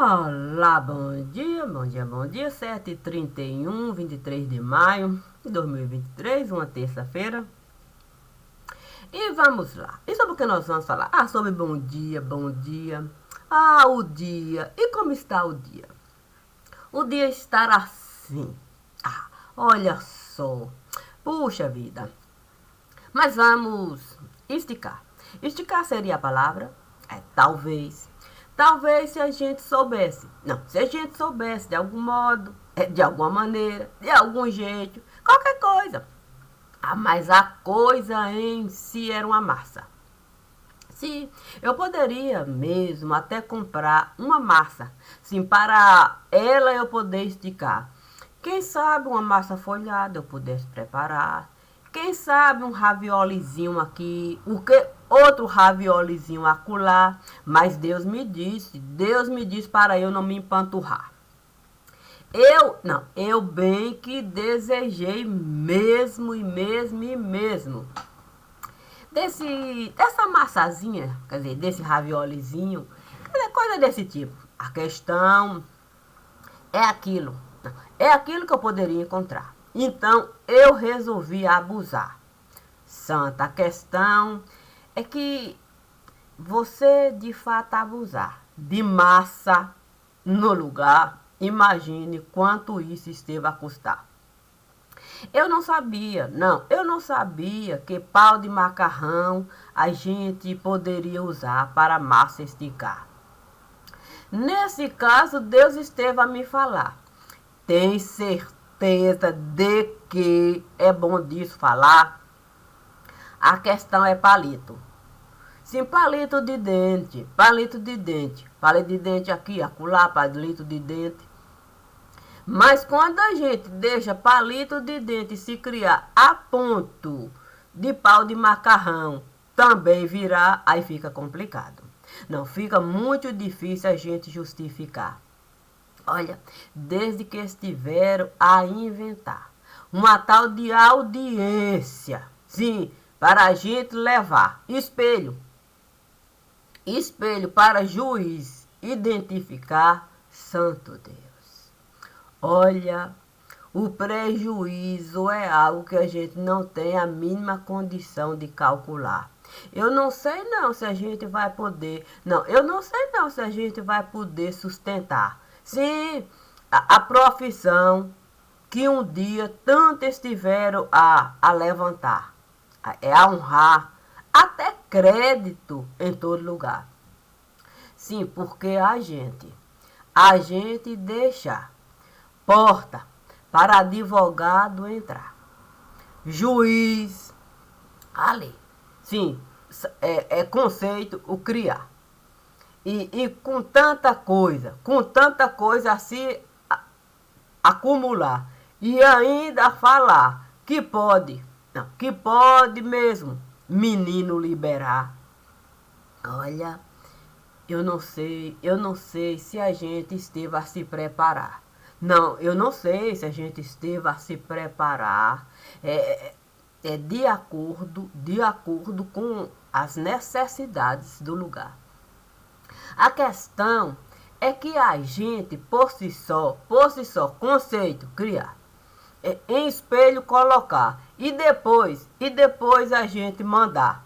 Olá, bom dia, bom dia, bom dia. 7h31, 23 de maio de 2023, uma terça-feira. E vamos lá. E sobre o que nós vamos falar? Sobre bom dia, bom dia. O dia. E como está o dia? O dia está assim. Olha só. Puxa vida. Mas vamos esticar. Esticar seria a palavra? Talvez. Talvez se a gente soubesse. Não, se a gente soubesse de algum modo, de alguma maneira, de algum jeito, qualquer coisa. Mas a coisa em si era uma massa. Sim, eu poderia mesmo até comprar uma massa. Sim, para ela eu poder esticar. Quem sabe uma massa folhada eu pudesse preparar. Quem sabe um raviolizinho aqui, outro raviolizinho acolá. Mas Deus me disse para eu não me empanturrar. Eu bem que desejei mesmo e mesmo. Dessa massazinha, quer dizer, desse raviolizinho, coisa desse tipo. A questão é aquilo. É aquilo que eu poderia encontrar. Então, eu resolvi abusar. Santa, a questão é que você, de fato, abusar de massa no lugar, imagine quanto isso esteve a custar. Eu não sabia que pau de macarrão a gente poderia usar para massa esticar. Nesse caso, Deus esteve a me falar. Tem certeza de que é bom disso falar? A questão é palito. Sim, palito de dente. Palito de dente aqui, acolá, palito de dente. Mas quando a gente deixa palito de dente se criar a ponto de pau de macarrão também virar, aí fica complicado. Não, fica muito difícil a gente justificar. Olha, desde que estiveram a inventar uma tal de audiência, sim, para a gente levar espelho para juiz identificar, santo Deus. Olha, o prejuízo é algo que a gente não tem a mínima condição de calcular. Eu não sei não se a gente vai poder, se a gente vai poder sustentar. Sim, a profissão que um dia tanto estiveram a levantar, a honrar, até crédito em todo lugar. Sim, porque a gente deixa porta para advogado entrar, juiz ali, sim, é conceito o criar. E com tanta coisa a se acumular e ainda falar que pode, que pode mesmo menino liberar. Olha, eu não sei se a gente esteve a se preparar. Não, eu não sei se a gente esteve a se preparar de acordo com as necessidades do lugar. A questão é que a gente, por si só, conceito, criar, em espelho colocar, e depois a gente mandar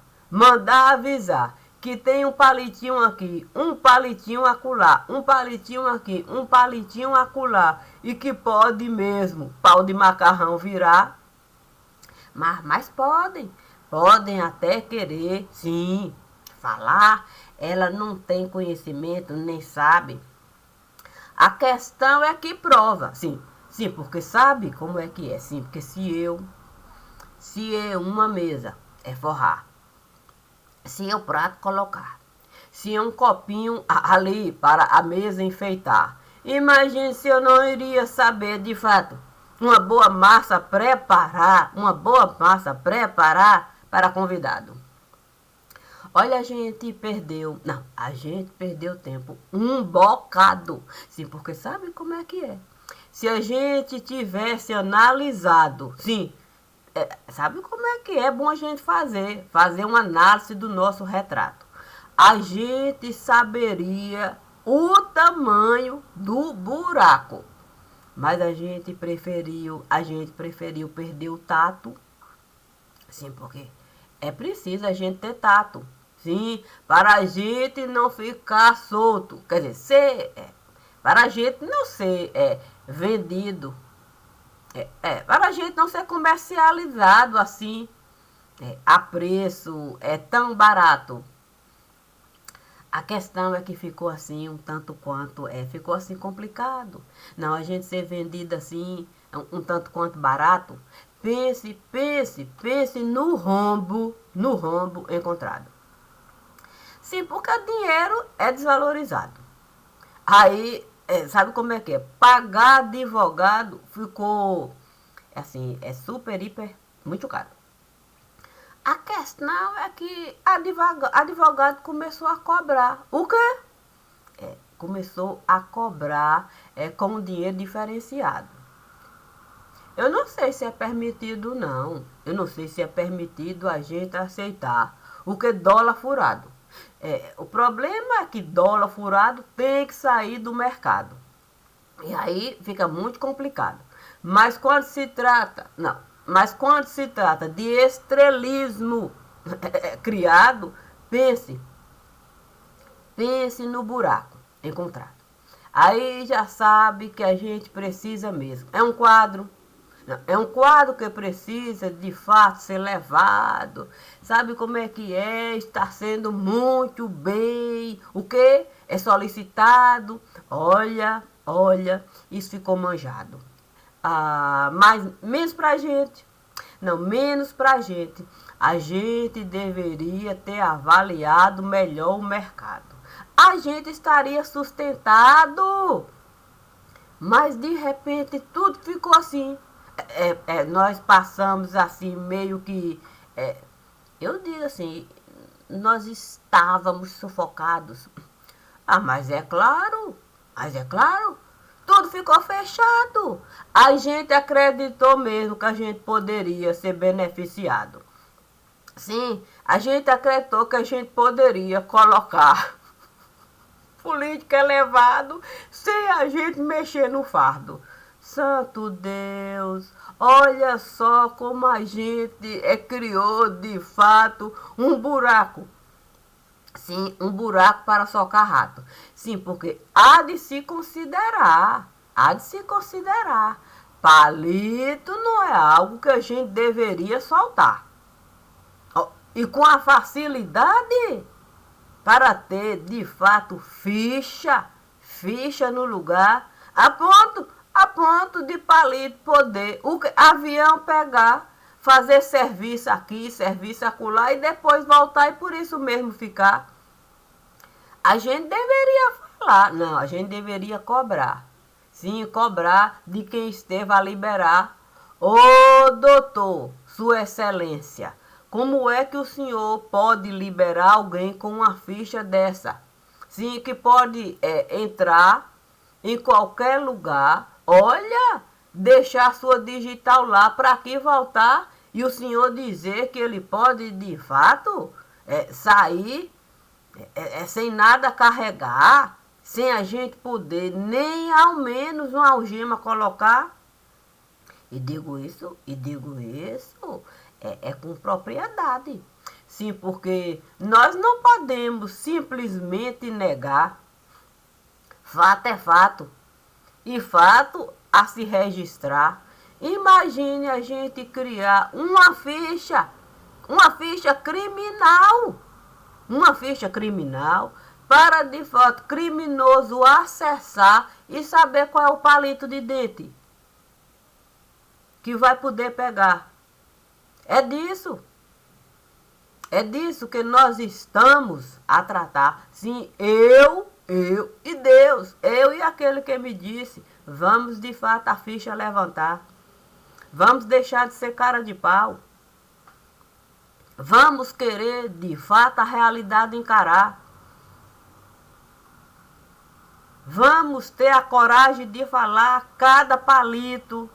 avisar que tem um palitinho aqui, um palitinho acolá, um palitinho aqui, um palitinho acolá, e que pode mesmo pau de macarrão virar. Mas podem até querer, sim, falar. Ela não tem conhecimento, nem sabe. A questão é que prova, sim, porque sabe como é que é, sim, porque se eu uma mesa é forrar, se eu prato colocar, se um copinho ali para a mesa enfeitar, imagine se eu não iria saber de fato uma boa massa preparar para convidado. Olha, a gente perdeu tempo um bocado. Sim, porque sabe como é que é? Se a gente tivesse analisado, sim, sabe como é que é bom a gente fazer uma análise do nosso retrato. A gente saberia o tamanho do buraco. Mas a gente preferiu perder o tato. Sim, porque é preciso a gente ter tato. Sim, para a gente não ficar solto. Quer dizer, para a gente não ser vendido. Para a gente não ser comercializado assim, a preço tão barato. A questão é que ficou assim, um tanto quanto, ficou assim complicado. Não, a gente ser vendido assim, um tanto quanto barato. Pense no rombo encontrado. Sim, porque o dinheiro é desvalorizado. Aí, sabe como é que é? Pagar advogado ficou, assim, super, hiper, muito caro. A questão é que advogado começou a cobrar. O quê? Começou a cobrar com dinheiro diferenciado. Eu não sei se é permitido, não. Eu não sei se é permitido a gente aceitar. O que dólar furado. O problema é que dólar furado tem que sair do mercado. E aí fica muito complicado. Mas quando se trata. Não. Mas quando se trata de estrelismo criado, pense no buraco encontrado. Aí já sabe que a gente precisa mesmo. É um quadro. Não, é um quadro que precisa de fato ser levado. Sabe como é que é? Está sendo muito bem. O que? É solicitado. Olha, isso ficou manjado. Mas menos pra gente. Não, menos pra gente. A gente deveria ter avaliado melhor o mercado. A gente estaria sustentado. Mas de repente tudo ficou assim. Nós passamos assim, meio que. Eu digo assim, nós estávamos sufocados. Mas é claro, tudo ficou fechado. A gente acreditou mesmo que a gente poderia ser beneficiado. Sim, a gente acreditou que a gente poderia colocar político elevado sem a gente mexer no fardo. Santo Deus, olha só como a gente criou de fato um buraco. Sim, um buraco para socar rato. Sim, porque há de se considerar. Palito não é algo que a gente deveria soltar. E com a facilidade para ter de fato ficha no lugar, a ponto de palito poder o avião pegar, fazer serviço aqui, serviço acolá e depois voltar e por isso mesmo ficar. A gente deveria falar, não, a gente deveria cobrar. Sim, cobrar de quem esteve a liberar. Ô doutor, Sua Excelência, como é que o senhor pode liberar alguém com uma ficha dessa? Sim, que pode entrar em qualquer lugar, olha, deixar sua digital lá para aqui voltar e o senhor dizer que ele pode de fato sair sem nada carregar, sem a gente poder nem ao menos uma algema colocar. E digo isso com propriedade. Sim, porque nós não podemos simplesmente negar. Fato é fato. E fato a se registrar. Imagine a gente criar uma ficha criminal. Uma ficha criminal para, de fato, criminoso acessar e saber qual é o palito de dente que vai poder pegar. É disso que nós estamos a tratar. Sim, eu e Deus, eu e aquele que me disse, vamos de fato a ficha levantar. Vamos deixar de ser cara de pau. Vamos querer de fato a realidade encarar. Vamos ter a coragem de falar cada palito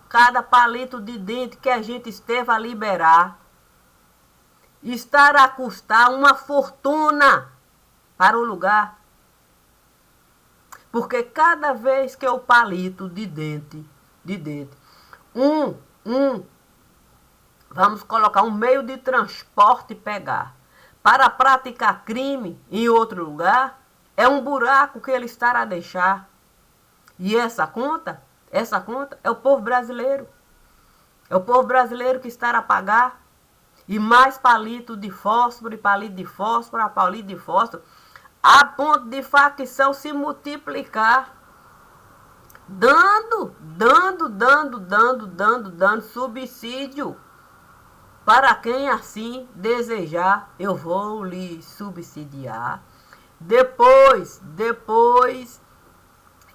de dente que a gente esteve a liberar. Estar a custar uma fortuna para o lugar. Porque cada vez que eu palito de dente, vamos colocar um meio de transporte pegar para praticar crime em outro lugar, é um buraco que ele estará a deixar. E essa conta é o povo brasileiro. É o povo brasileiro que estará a pagar. E mais palito de fósforo, e palito de fósforo, a palito de fósforo, a ponto de facção se multiplicar, dando subsídio. Para quem assim desejar, eu vou lhe subsidiar. Depois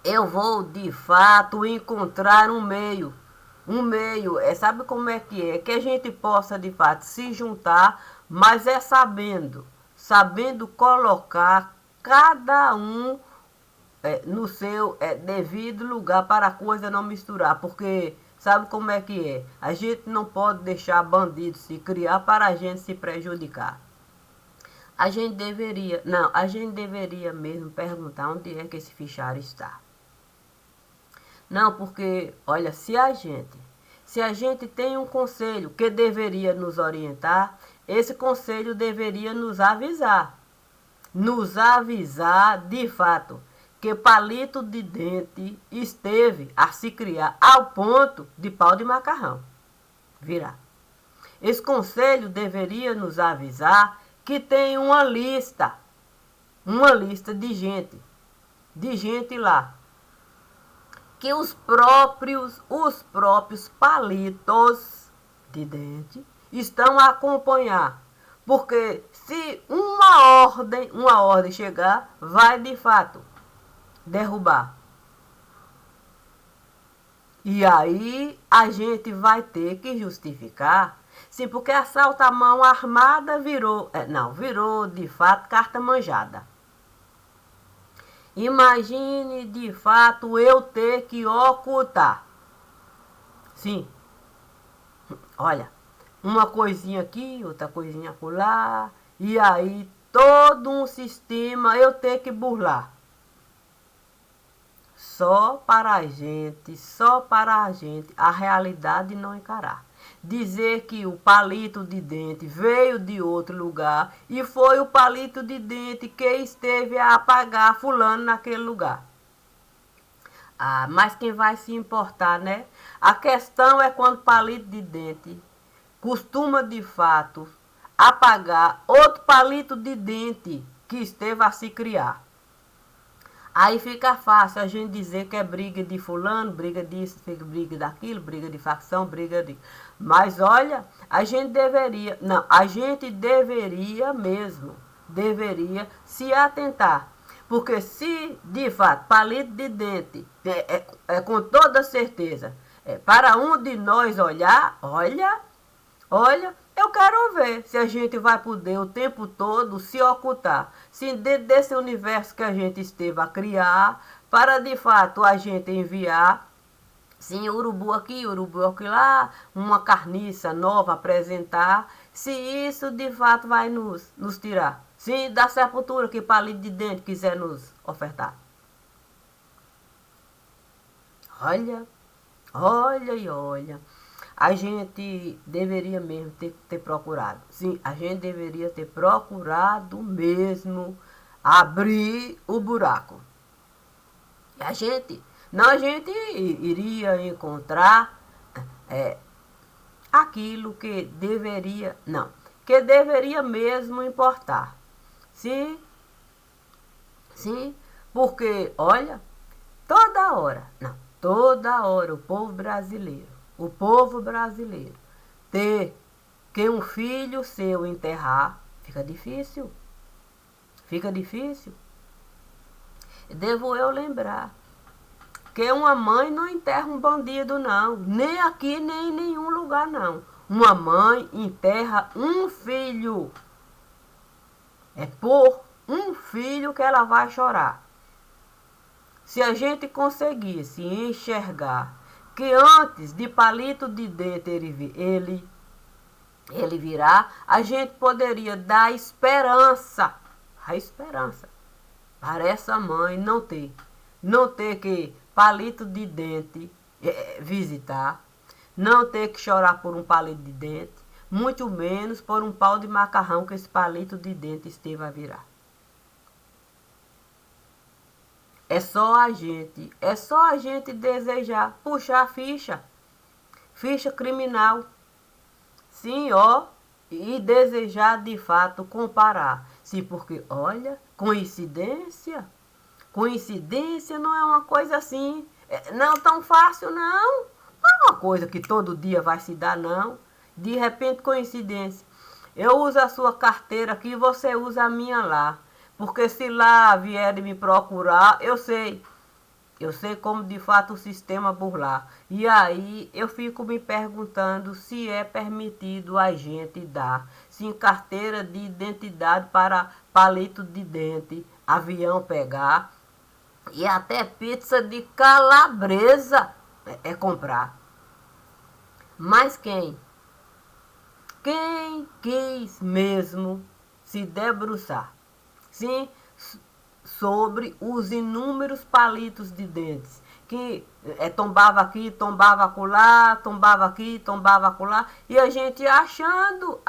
eu vou de fato encontrar um meio, sabe como é? Que a gente possa de fato se juntar, mas é sabendo colocar cada um no seu devido lugar para a coisa não misturar, porque sabe como é que é? A gente não pode deixar bandido se criar para a gente se prejudicar. A gente deveria mesmo perguntar onde é que esse fichário está. Não, porque, olha, se a gente tem um conselho que deveria nos orientar, esse conselho deveria nos avisar de fato, que palito de dente esteve a se criar ao ponto de pau de macarrão virar. Esse conselho deveria nos avisar que tem uma lista de gente lá, que os próprios palitos de dente estão a acompanhar. Porque se uma ordem chegar, vai de fato derrubar. E aí a gente vai ter que justificar. Sim, porque assalto à mão armada virou de fato carta manjada. Imagine de fato eu ter que ocultar. Sim. Olha, uma coisinha aqui, outra coisinha acolá. E aí todo um sistema eu ter que burlar. Só para a gente a realidade não encarar. Dizer que o palito de dente veio de outro lugar e foi o palito de dente que esteve a apagar fulano naquele lugar. Ah, mas quem vai se importar, né? A questão é quando o palito de dente costuma de fato apagar outro palito de dente que esteve a se criar. Aí fica fácil a gente dizer que é briga de fulano, briga disso, briga daquilo, briga de facção, briga de... Mas olha, a gente deveria se atentar. Porque se, de fato, palito de dente, com toda certeza, para um de nós olhar, olha, eu quero ver se a gente vai poder o tempo todo se ocultar. Se dentro desse universo que a gente esteve a criar, para de fato a gente enviar, sim, urubu aqui, urubu lá, uma carniça nova apresentar, se isso de fato vai nos tirar. Sim, da sepultura que palito de dente quiser nos ofertar. Olha. A gente deveria mesmo ter procurado. Sim, a gente deveria ter procurado mesmo abrir o buraco. E a gente iria encontrar aquilo que deveria mesmo importar. Sim, porque, olha, toda hora o povo brasileiro ter que um filho seu enterrar, fica difícil. Devo eu lembrar que uma mãe não enterra um bandido, não. Nem aqui, nem em nenhum lugar, não. Uma mãe enterra um filho. É por um filho que ela vai chorar. Se a gente conseguisse enxergar que antes de palito de dente ele virar, a gente poderia dar esperança, a esperança para essa mãe não ter não ter que palito de dente visitar, não ter que chorar por um palito de dente, muito menos por um pau de macarrão que esse palito de dente esteve a virar. É só a gente desejar puxar a ficha criminal. Sim, ó, e desejar de fato comparar. Sim, porque, olha, coincidência não é uma coisa assim, não tão fácil, não. Não é uma coisa que todo dia vai se dar, não. De repente, coincidência. Eu uso a sua carteira aqui e você usa a minha lá. Porque se lá vierem me procurar, eu sei. Eu sei como de fato o sistema burlar. E aí eu fico me perguntando se é permitido a gente dar, sim, carteira de identidade para palito de dente, avião pegar e até pizza de calabresa é comprar. Mas quem? Quem quis mesmo se debruçar? Sim, sobre os inúmeros palitos de dentes que tombava aqui, tombava acolá, tombava aqui, tombava acolá, e a gente achando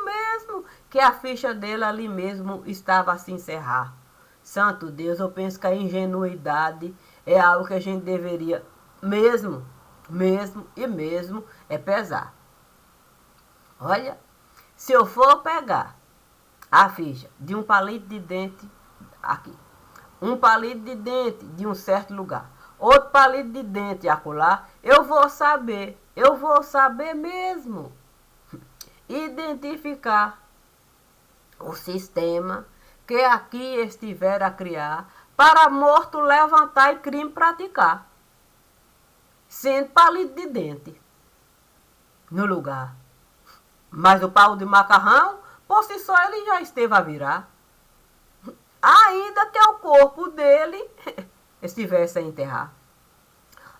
mesmo que a ficha dele ali mesmo estava a se encerrar. Santo Deus, eu penso que a ingenuidade é algo que a gente deveria mesmo pesar. Olha, se eu for pegar a ficha de um palito de dente aqui, um palito de dente de um certo lugar, outro palito de dente acolá, eu vou saber mesmo identificar o sistema que aqui estiver a criar para morto levantar e crime praticar, sendo palito de dente no lugar. Mas o pau de macarrão, por si só, ele já esteve a virar. Ainda que o corpo dele estivesse a enterrar.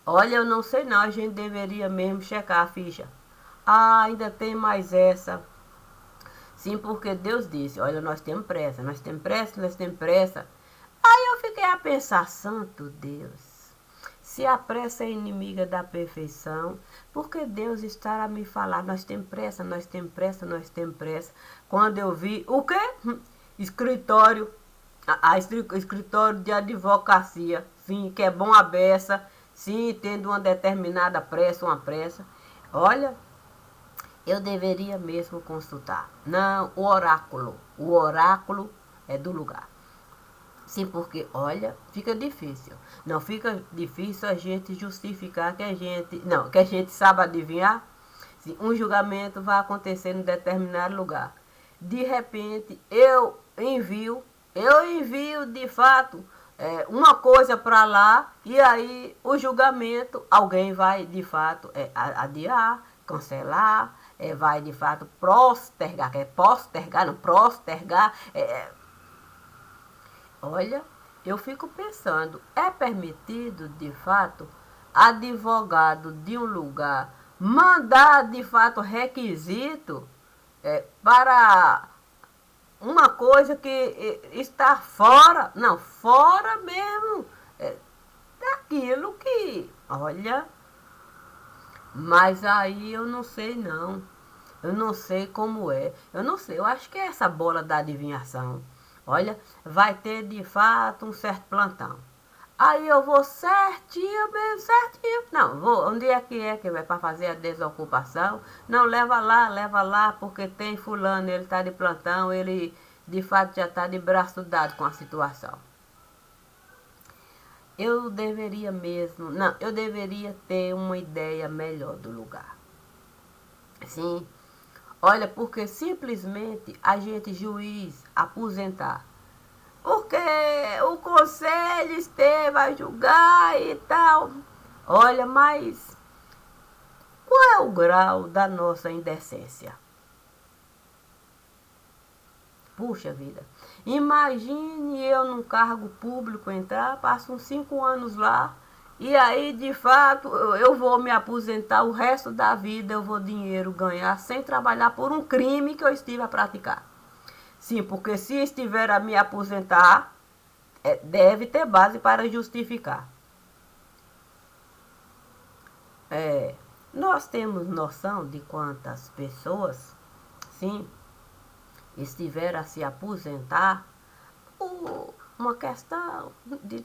Olha, eu não sei não, a gente deveria mesmo checar a ficha. Ah, ainda tem mais essa. Sim, porque Deus disse, olha, nós temos pressa. Aí eu fiquei a pensar, santo Deus, se a pressa é inimiga da perfeição, por que Deus está a me falar, nós temos pressa. Quando eu vi, o quê? Escritório de advocacia, sim, que é bom a beça, sim, tendo uma determinada pressa, Olha, eu deveria mesmo consultar. Não, o oráculo é do lugar. Sim, porque, olha, fica difícil. Não fica difícil a gente justificar que a gente sabe adivinhar. Sim, um julgamento vai acontecer em determinado lugar. De repente, eu envio de fato uma coisa para lá e aí o julgamento, alguém vai de fato adiar, cancelar, vai de fato postergar, olha, eu fico pensando, é permitido de fato advogado de um lugar mandar de fato requisito para uma coisa que está fora, não, fora mesmo daquilo que, olha, mas aí eu não sei não, eu não sei como é, eu não sei, eu acho que é essa bola da adivinhação, olha, vai ter de fato um certo plantão. Aí eu vou certinho. Não, vou, onde é que vai para fazer a desocupação? Não, leva lá, porque tem fulano, ele está de plantão, ele de fato já está de braço dado com a situação. Eu deveria ter uma ideia melhor do lugar. Sim, olha, porque simplesmente a gente, juiz, aposentar, porque o conselho esteve a julgar e tal. Olha, mas qual é o grau da nossa indecência? Puxa vida, imagine eu num cargo público entrar, passo uns 5 anos lá, e aí de fato eu vou me aposentar o resto da vida, eu vou dinheiro ganhar sem trabalhar por um crime que eu estive a praticar. Sim, porque se estiver a me aposentar, deve ter base para justificar. Nós temos noção de quantas pessoas, sim, estiveram a se aposentar por uma questão de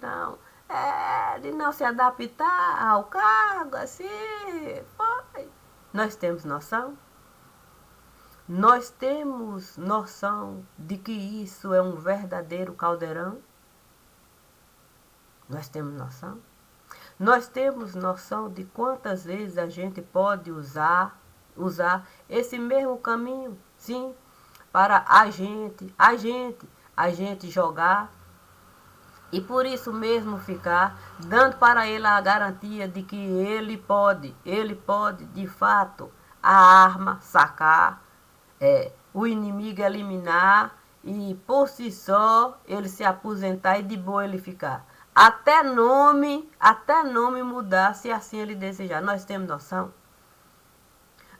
não se adaptar ao cargo, assim, foi. Nós temos noção? Nós temos noção de que isso é um verdadeiro caldeirão? Nós temos noção? Nós temos noção de quantas vezes a gente pode usar esse mesmo caminho, sim, para a gente jogar e por isso mesmo ficar dando para ele a garantia de que ele pode de fato a arma sacar, o inimigo eliminar e por si só ele se aposentar e de boa ele ficar. Até nome mudar se assim ele desejar. Nós temos noção?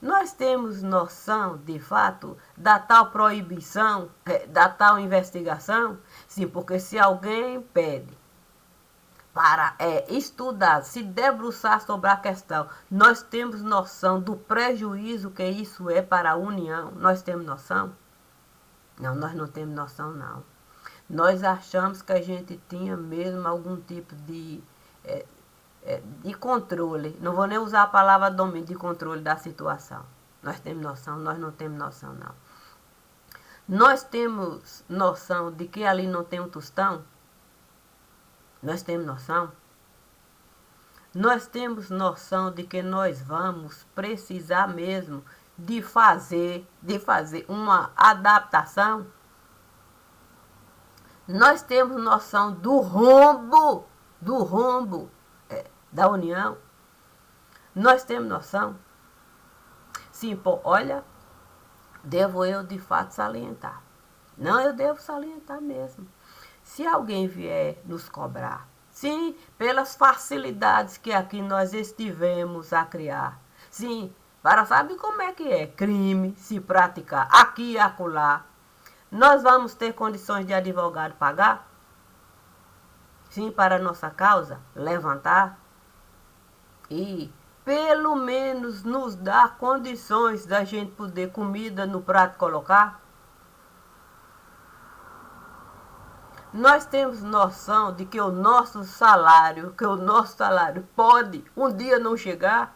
Nós temos noção, de fato, da tal proibição, da tal investigação? Sim, porque se alguém pede para estudar, se debruçar sobre a questão, nós temos noção do prejuízo que isso é para a União? Nós temos noção? Não, nós não temos noção, não. Nós achamos que a gente tinha mesmo algum tipo de controle. Não vou nem usar a palavra domínio, de controle da situação. Nós temos noção? Nós não temos noção, não. Nós temos noção de que ali não tem um tostão? Nós temos noção? Nós temos noção de que nós vamos precisar mesmo de fazer uma adaptação? Nós temos noção do rombo da União? Nós temos noção? Sim, pô, olha, devo eu de fato salientar. Não, eu devo salientar mesmo. Se alguém vier nos cobrar, sim, pelas facilidades que aqui nós estivemos a criar, sim, para saber como é que é crime se praticar aqui e acolá, nós vamos ter condições de advogado pagar? Sim, para a nossa causa, levantar e pelo menos nos dar condições da gente poder comida no prato colocar? Nós temos noção de que o nosso salário pode um dia não chegar?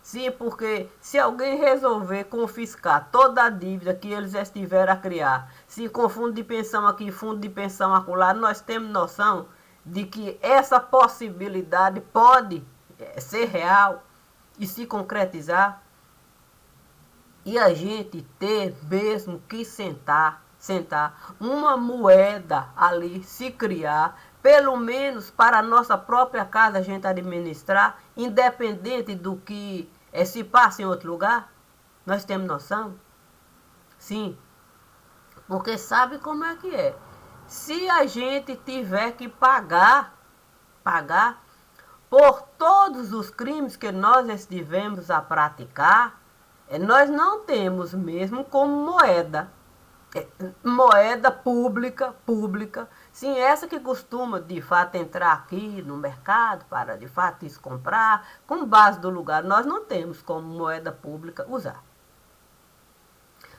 Sim, porque se alguém resolver confiscar toda a dívida que eles estiveram a criar, se com fundo de pensão aqui, fundo de pensão acolá, nós temos noção de que essa possibilidade pode ser real e se concretizar. E a gente ter mesmo que sentar uma moeda ali, se criar, pelo menos para a nossa própria casa a gente administrar, independente do que se passa em outro lugar? Nós temos noção? Sim, porque sabe como é que é. Se a gente tiver que pagar por todos os crimes que nós estivemos a praticar, nós não temos mesmo como moeda pública, sim, essa que costuma de fato entrar aqui no mercado para de fato isso comprar, com base do lugar, nós não temos como moeda pública usar.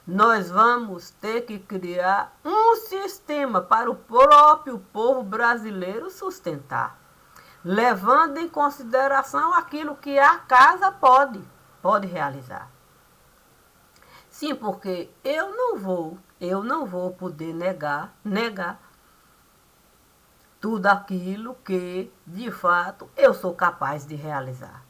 Nós vamos ter que criar um sistema para o próprio povo brasileiro sustentar, levando em consideração aquilo que a casa pode realizar. Sim, porque eu não vou poder negar tudo aquilo que, de fato, eu sou capaz de realizar.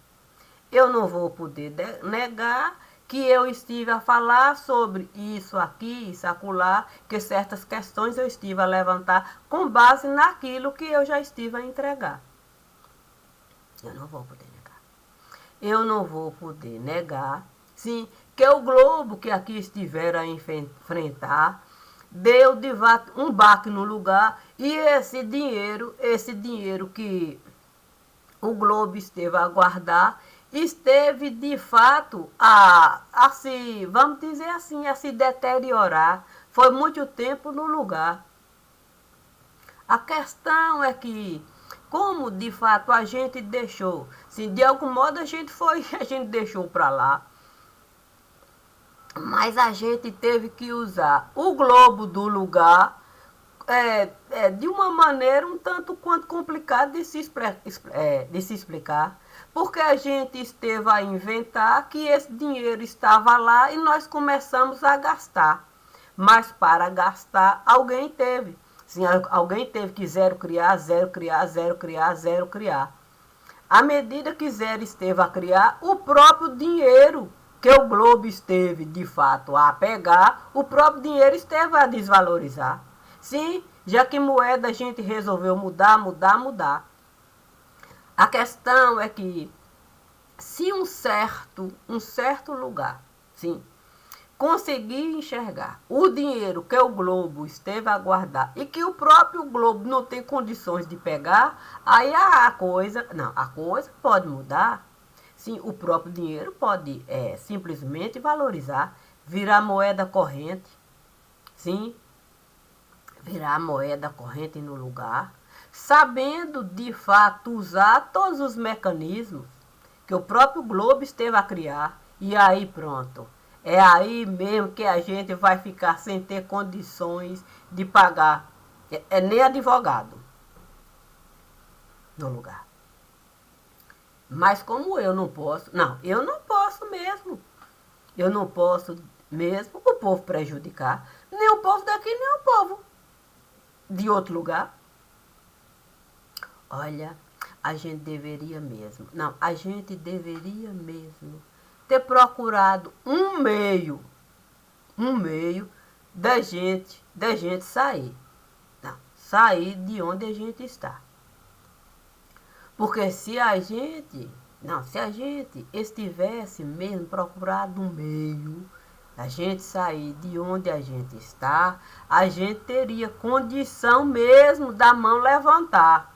Eu não vou poder negar que eu estive a falar sobre isso aqui, isso acolá, que certas questões eu estive a levantar com base naquilo que eu já estive a entregar. Eu não vou poder negar. Eu não vou poder negar, sim, que o Globo que aqui estiver a enfrentar deu de fato um baque no lugar e esse dinheiro que o Globo esteve a guardar esteve de fato a se, vamos dizer assim, a se deteriorar. Foi muito tempo no lugar. A questão é que, como de fato a gente deixou, se de algum modo a gente deixou para lá, mas a gente teve que usar o globo do lugar de uma maneira um tanto quanto complicada de se explicar, porque a gente esteve a inventar que esse dinheiro estava lá e nós começamos a gastar. Mas para gastar, alguém teve. Sim, alguém teve que zero criar, zero criar, zero criar, zero criar. À medida que zero esteve a criar, o próprio dinheiro que o globo esteve de fato a pegar, o próprio dinheiro esteve a desvalorizar. Sim, já que moeda a gente resolveu mudar. A questão é que se um certo lugar, sim, conseguir enxergar o dinheiro que o globo esteve a guardar e que o próprio globo não tem condições de pegar, aí a coisa pode mudar. Sim, o próprio dinheiro pode simplesmente valorizar, virar moeda corrente, sim, virar moeda corrente no lugar, sabendo de fato usar todos os mecanismos que o próprio globo esteve a criar, e aí pronto. É aí mesmo que a gente vai ficar sem ter condições de pagar nem advogado no lugar. Mas como eu não posso mesmo. Eu não posso mesmo o povo prejudicar, nem o povo daqui, nem o povo de outro lugar. Olha, a gente deveria mesmo ter procurado um meio da gente sair. Não, sair de onde a gente está. Porque se a gente estivesse mesmo procurado um meio da gente sair de onde a gente está, a gente teria condição mesmo da mão levantar.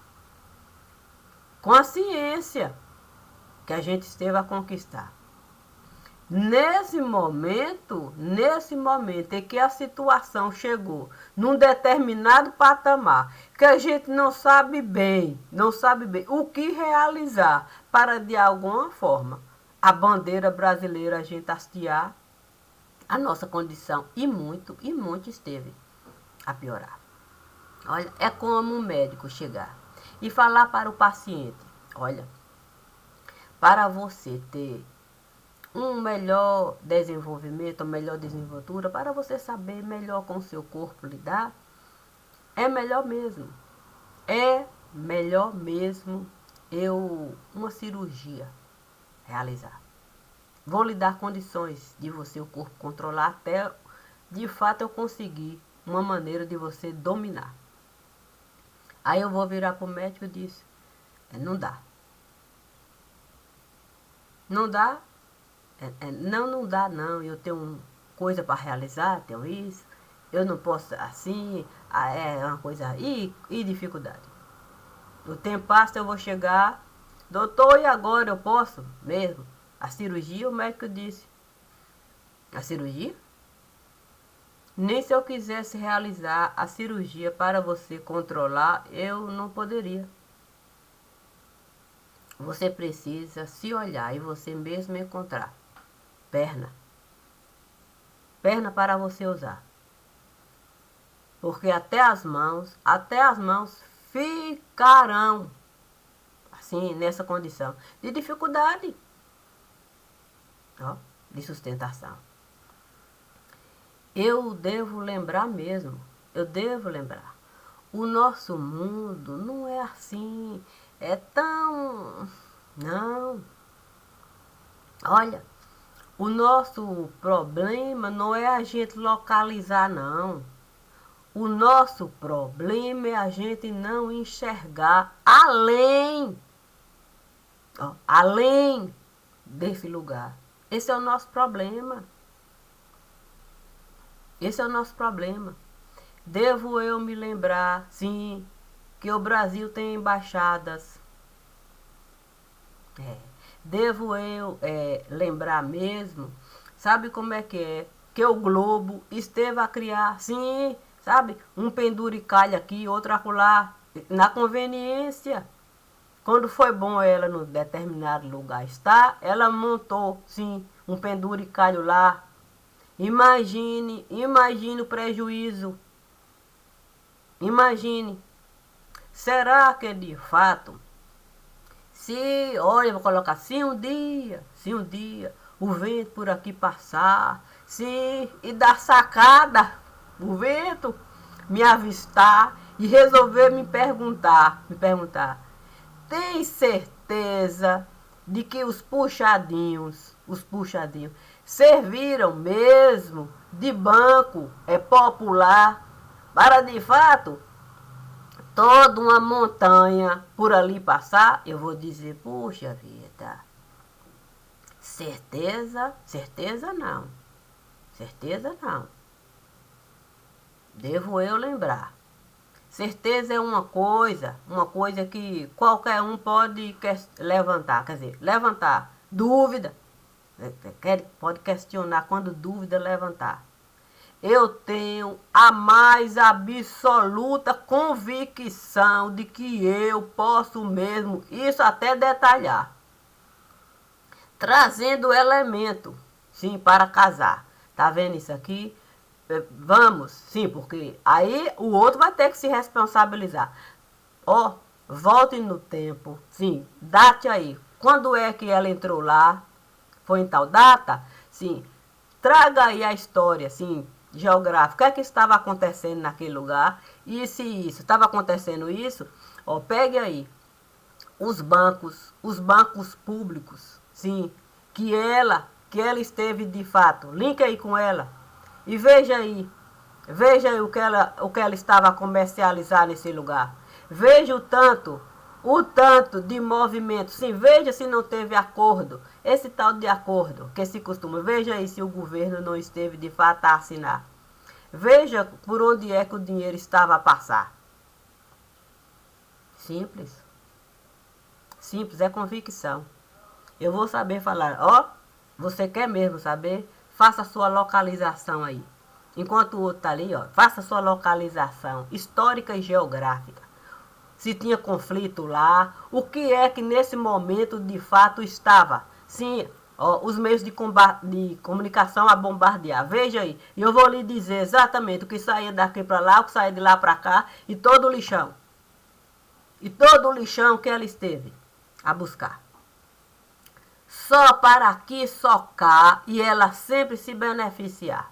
Com a ciência que a gente esteve a conquistar. Nesse momento em que a situação chegou num determinado patamar, que a gente não sabe bem o que realizar para, de alguma forma, a bandeira brasileira a gente hastear, a nossa condição e muito esteve a piorar. Olha, é como um médico chegar e falar para o paciente, olha, para você ter um melhor desenvolvimento, uma melhor desenvoltura, para você saber melhor com o seu corpo lidar, é melhor mesmo uma cirurgia realizar. Vou lhe dar condições de você, o corpo, controlar até, de fato, eu conseguir uma maneira de você dominar. Aí eu vou virar para o médico e disse, não dá. Não dá? Não dá não, eu tenho coisa para realizar, tenho isso, eu não posso assim, é uma coisa, e dificuldade. O tempo passa, eu vou chegar, doutor, e agora eu posso mesmo? A cirurgia, o médico disse, a cirurgia? Nem se eu quisesse realizar a cirurgia para você controlar, eu não poderia. Você precisa se olhar e você mesmo encontrar perna para você usar. Porque até as mãos ficarão assim, nessa condição de dificuldade, de sustentação. Eu devo lembrar. O nosso mundo não é assim, é tão... Não. Olha, o nosso problema não é a gente localizar, não. O nosso problema é a gente não enxergar além desse lugar. Esse é o nosso problema. Devo eu me lembrar, sim, que o Brasil tem embaixadas. Devo eu lembrar mesmo, sabe como é? Que o globo esteve a criar, sim, sabe? Um penduricalho aqui, outro acolá, na conveniência. Quando foi bom ela no determinado lugar estar, ela montou, sim, um penduricalho lá. Imagine o prejuízo. Imagine. Será que de fato, se, olha, vou colocar, se um dia o vento por aqui passar, sim, e dar sacada, o vento me avistar e resolver me perguntar, tem certeza de que os puxadinhos, serviram mesmo de banco popular para de fato toda uma montanha por ali passar? Eu vou dizer, puxa vida, certeza? Certeza não. Certeza não. Devo eu lembrar. Certeza é uma coisa que qualquer um pode levantar, quer dizer, levantar dúvida, pode questionar, quando dúvida levantar. Eu tenho a mais absoluta convicção de que eu posso mesmo, isso até detalhar, trazendo elemento, sim, para casar. Tá vendo isso aqui? Vamos, sim, porque aí o outro vai ter que se responsabilizar. Ó, volte no tempo, sim, date aí. Quando é que ela entrou lá? Foi em tal data? Sim, traga aí a história, sim, geográfica. O que é que estava acontecendo naquele lugar? Isso e isso. Estava acontecendo isso? Ó, pegue aí os bancos públicos, sim, que ela esteve de fato. Link aí com ela e veja aí o que ela estava a comercializar nesse lugar. Veja o tanto de movimento. Sim, veja se não teve acordo. Esse tal de acordo que se costuma. Veja aí se o governo não esteve de fato a assinar. Veja por onde é que o dinheiro estava a passar. Simples. Simples, é convicção. Eu vou saber falar. Ó, você quer mesmo saber? Faça a sua localização aí. Enquanto o outro tá ali, ó, faça a sua localização histórica e geográfica. Se tinha conflito lá, o que é que nesse momento de fato estava? Sim, ó, os meios de comunicação a bombardear. Veja aí, e eu vou lhe dizer exatamente o que saía daqui para lá, o que saía de lá para cá, e todo o lixão. E todo o lixão que ela esteve a buscar. Só para aqui, só cá, e ela sempre se beneficiar.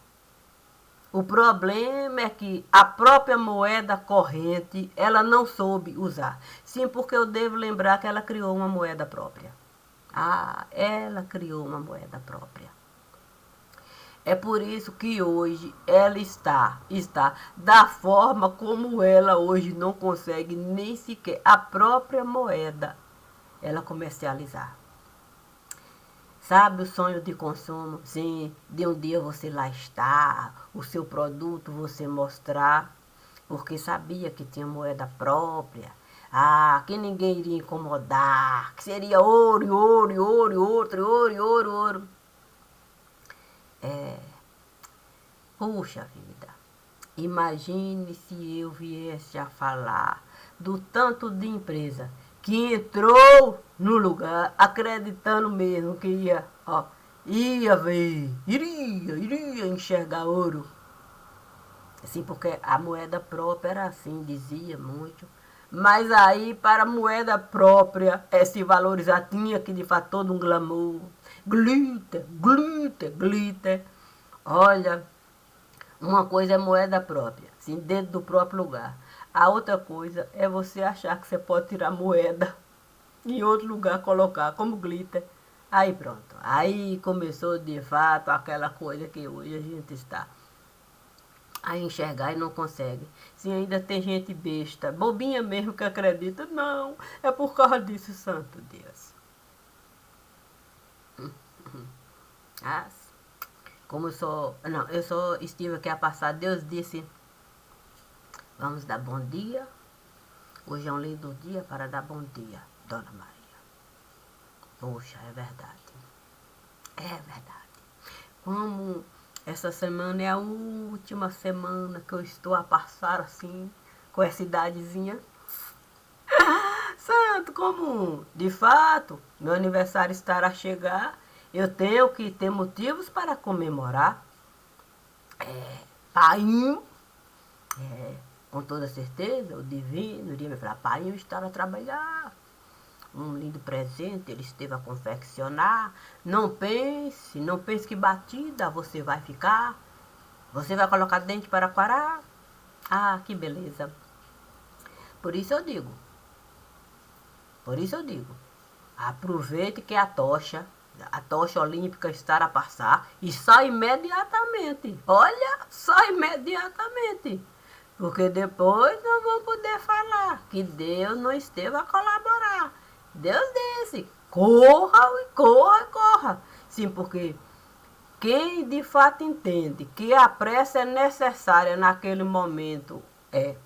O problema é que a própria moeda corrente, ela não soube usar. Sim, porque eu devo lembrar que ela criou uma moeda própria. Ah, ela criou uma moeda própria. É por isso que hoje ela está da forma como ela hoje não consegue nem sequer a própria moeda ela comercializar. Sabe o sonho de consumo? Sim, de um dia você lá estar, o seu produto você mostrar, porque sabia que tinha moeda própria. Ah, que ninguém iria incomodar, que seria ouro, ouro, ouro, outro, ouro, ouro, ouro. Puxa vida, imagine se eu viesse a falar do tanto de empresa que entrou no lugar acreditando mesmo que ia ver, iria enxergar ouro. Assim, porque a moeda própria era assim, dizia muito. Mas aí, para a moeda própria se valorizar, tinha que de fato todo um glamour. Glitter, glitter, glitter. Olha, uma coisa é moeda própria, assim, dentro do próprio lugar. A outra coisa é você achar que você pode tirar moeda em outro lugar, colocar como glitter. Aí pronto. Aí começou de fato aquela coisa que hoje a gente está a enxergar e não consegue. Se ainda tem gente besta, bobinha mesmo que acredita, não, é por causa disso, santo Deus. Ah, como eu sou, não, eu só estive aqui a passar, Deus disse, vamos dar bom dia. Hoje é um lindo dia para dar bom dia, Dona Maria. Poxa, é verdade. É verdade. Como essa semana é a última semana que eu estou a passar assim, com essa idadezinha. Santo, como de fato meu aniversário estará a chegar, eu tenho que ter motivos para comemorar. Painho, com toda certeza, o divino iria me falar, Painho está a trabalhar. Um lindo presente ele esteve a confeccionar. Não pense que batida você vai ficar. Você vai colocar dente para quarar. Ah, que beleza. Por isso eu digo, aproveite que a tocha olímpica está a passar e sai imediatamente. Olha, sai imediatamente. Porque depois não vão poder falar que Deus não esteve a colaborar. Deus disse, corra e corra e corra. Sim, porque quem de fato entende que a pressa é necessária naquele momento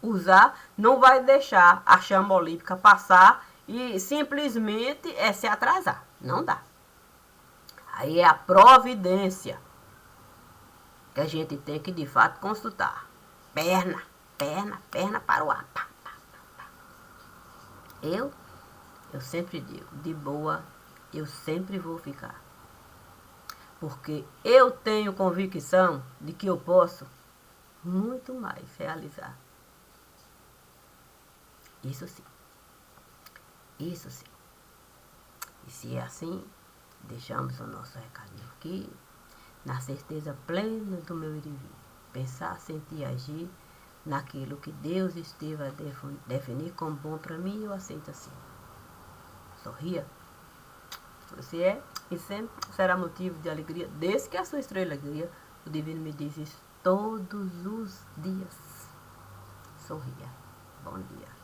usar, não vai deixar a chama olímpica passar e simplesmente se atrasar. Não dá. Aí é a providência que a gente tem que de fato consultar. Perna para o ar. Eu sempre digo, de boa, eu sempre vou ficar. Porque eu tenho convicção de que eu posso muito mais realizar. Isso sim. Isso sim. E se é assim, deixamos o nosso recadinho aqui, na certeza plena do meu ir e vir. Pensar, sentir, agir naquilo que Deus esteve a definir como bom para mim, eu aceito assim. Sorria. Você é e sempre será motivo de alegria, desde que a sua estrela guia. O Divino me diz isso todos os dias. Sorria. Bom dia.